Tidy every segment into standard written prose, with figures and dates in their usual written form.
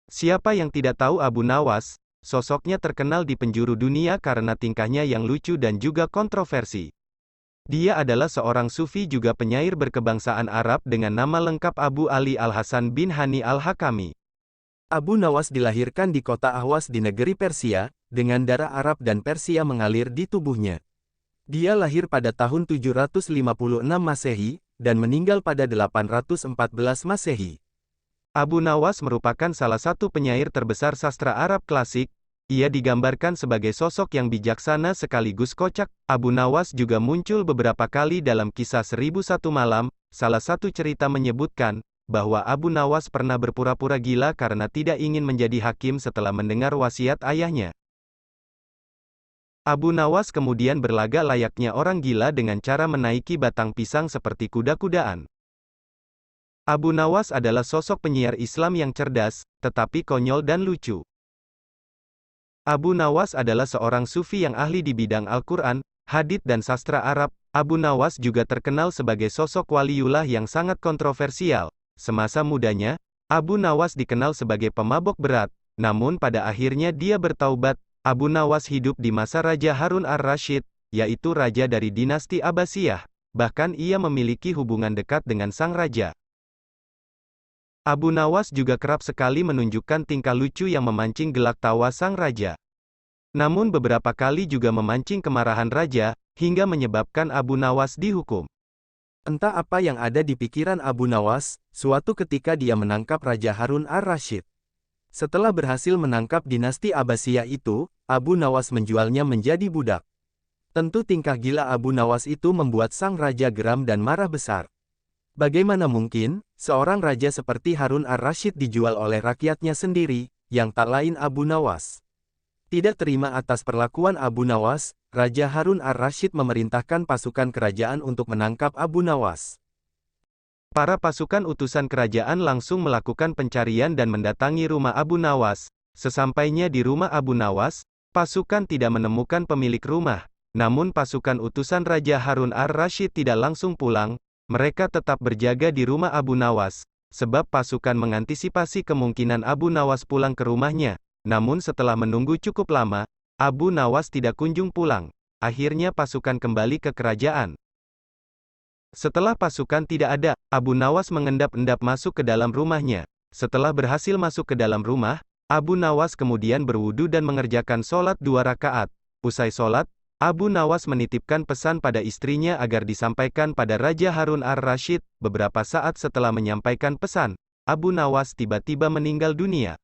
Siapa yang tidak tahu Abu Nawas? Sosoknya terkenal di penjuru dunia karena tingkahnya yang lucu dan juga kontroversi. Dia adalah seorang sufi juga penyair berkebangsaan Arab dengan nama lengkap Abu Ali Al-Hasan bin Hani Al-Hakami. Abu Nawas dilahirkan di kota Ahwas di negeri Persia, dengan darah Arab dan Persia mengalir di tubuhnya. Dia lahir pada tahun 756 Masehi, dan meninggal pada 814 Masehi. Abu Nawas merupakan salah satu penyair terbesar sastra Arab klasik. Ia digambarkan sebagai sosok yang bijaksana sekaligus kocak. Abu Nawas juga muncul beberapa kali dalam kisah 1001 Malam. Salah satu cerita menyebutkan bahwa Abu Nawas pernah berpura-pura gila karena tidak ingin menjadi hakim setelah mendengar wasiat ayahnya. Abu Nawas kemudian berlagak layaknya orang gila dengan cara menaiki batang pisang seperti kuda-kudaan. Abu Nawas adalah sosok penyiar Islam yang cerdas, tetapi konyol dan lucu. Abu Nawas adalah seorang sufi yang ahli di bidang Al-Quran, hadits dan sastra Arab. Abu Nawas juga terkenal sebagai sosok waliullah yang sangat kontroversial. Semasa mudanya, Abu Nawas dikenal sebagai pemabok berat, namun pada akhirnya dia bertaubat. Abu Nawas hidup di masa Raja Harun ar-Rasyid, yaitu raja dari dinasti Abbasiyah. Bahkan ia memiliki hubungan dekat dengan sang raja. Abu Nawas juga kerap sekali menunjukkan tingkah lucu yang memancing gelak tawa sang raja. Namun beberapa kali juga memancing kemarahan raja, hingga menyebabkan Abu Nawas dihukum. Entah apa yang ada di pikiran Abu Nawas, suatu ketika dia menangkap Raja Harun ar-Rasyid. Setelah berhasil menangkap dinasti Abbasiyah itu, Abu Nawas menjualnya menjadi budak. Tentu tingkah gila Abu Nawas itu membuat sang raja geram dan marah besar. Bagaimana mungkin, seorang raja seperti Harun ar-Rasyid dijual oleh rakyatnya sendiri, yang tak lain Abu Nawas. Tidak terima atas perlakuan Abu Nawas, Raja Harun ar-Rasyid memerintahkan pasukan kerajaan untuk menangkap Abu Nawas. Para pasukan utusan kerajaan langsung melakukan pencarian dan mendatangi rumah Abu Nawas. Sesampainya di rumah Abu Nawas, pasukan tidak menemukan pemilik rumah. Namun pasukan utusan Raja Harun ar-Rasyid tidak langsung pulang. Mereka tetap berjaga di rumah Abu Nawas, sebab pasukan mengantisipasi kemungkinan Abu Nawas pulang ke rumahnya. Namun setelah menunggu cukup lama, Abu Nawas tidak kunjung pulang. Akhirnya pasukan kembali ke kerajaan. Setelah pasukan tidak ada, Abu Nawas mengendap-endap masuk ke dalam rumahnya. Setelah berhasil masuk ke dalam rumah, Abu Nawas kemudian berwudu dan mengerjakan sholat 2 rakaat. Usai sholat, Abu Nawas menitipkan pesan pada istrinya agar disampaikan pada Raja Harun ar-Rasyid. Beberapa saat setelah menyampaikan pesan, Abu Nawas tiba-tiba meninggal dunia.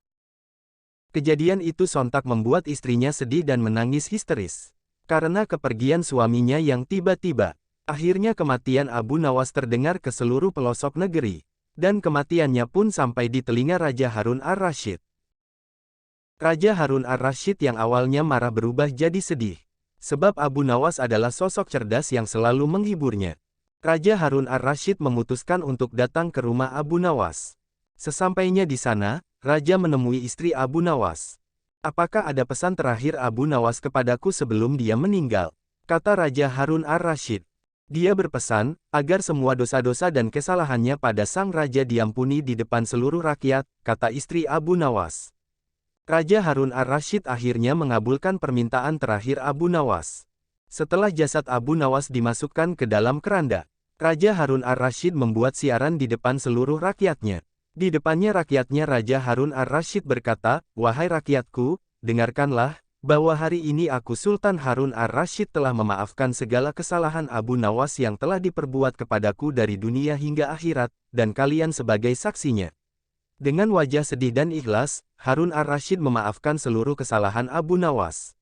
Kejadian itu sontak membuat istrinya sedih dan menangis histeris. Karena kepergian suaminya yang tiba-tiba, akhirnya kematian Abu Nawas terdengar ke seluruh pelosok negeri. Dan kematiannya pun sampai di telinga Raja Harun ar-Rasyid. Raja Harun ar-Rasyid yang awalnya marah berubah jadi sedih. Sebab Abu Nawas adalah sosok cerdas yang selalu menghiburnya. Raja Harun ar-Rasyid memutuskan untuk datang ke rumah Abu Nawas. Sesampainya di sana, Raja menemui istri Abu Nawas. "Apakah ada pesan terakhir Abu Nawas kepadaku sebelum dia meninggal?" kata Raja Harun ar-Rasyid. Dia berpesan, agar semua dosa-dosa dan kesalahannya pada sang raja diampuni di depan seluruh rakyat, kata istri Abu Nawas. Raja Harun ar-Rasyid akhirnya mengabulkan permintaan terakhir Abu Nawas. Setelah jasad Abu Nawas dimasukkan ke dalam keranda, Raja Harun ar-Rasyid membuat siaran di depan seluruh rakyatnya. Di depannya rakyatnya Raja Harun ar-Rasyid berkata, "Wahai rakyatku, dengarkanlah, bahwa hari ini aku Sultan Harun ar-Rasyid telah memaafkan segala kesalahan Abu Nawas yang telah diperbuat kepadaku dari dunia hingga akhirat, dan kalian sebagai saksinya." Dengan wajah sedih dan ikhlas, Harun ar-Rasyid memaafkan seluruh kesalahan Abu Nawas.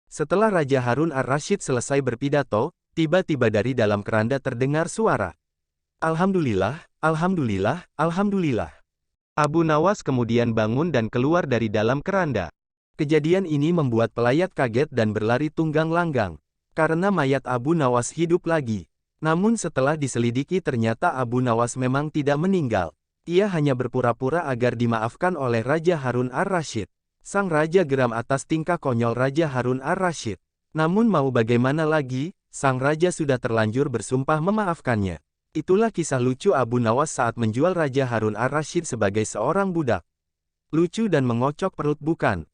Setelah Raja Harun ar-Rasyid selesai berpidato, tiba-tiba dari dalam keranda terdengar suara, "Alhamdulillah, Alhamdulillah, Alhamdulillah." Abu Nawas kemudian bangun dan keluar dari dalam keranda. Kejadian ini membuat pelayat kaget dan berlari tunggang langgang, karena mayat Abu Nawas hidup lagi. Namun setelah diselidiki ternyata Abu Nawas memang tidak meninggal. Ia hanya berpura-pura agar dimaafkan oleh Raja Harun ar-Rasyid. Sang raja geram atas tingkah konyol Raja Harun ar-Rasyid. Namun mau bagaimana lagi, sang raja sudah terlanjur bersumpah memaafkannya. Itulah kisah lucu Abu Nawas saat menjual Raja Harun ar-Rasyid sebagai seorang budak. Lucu dan mengocok perut bukan?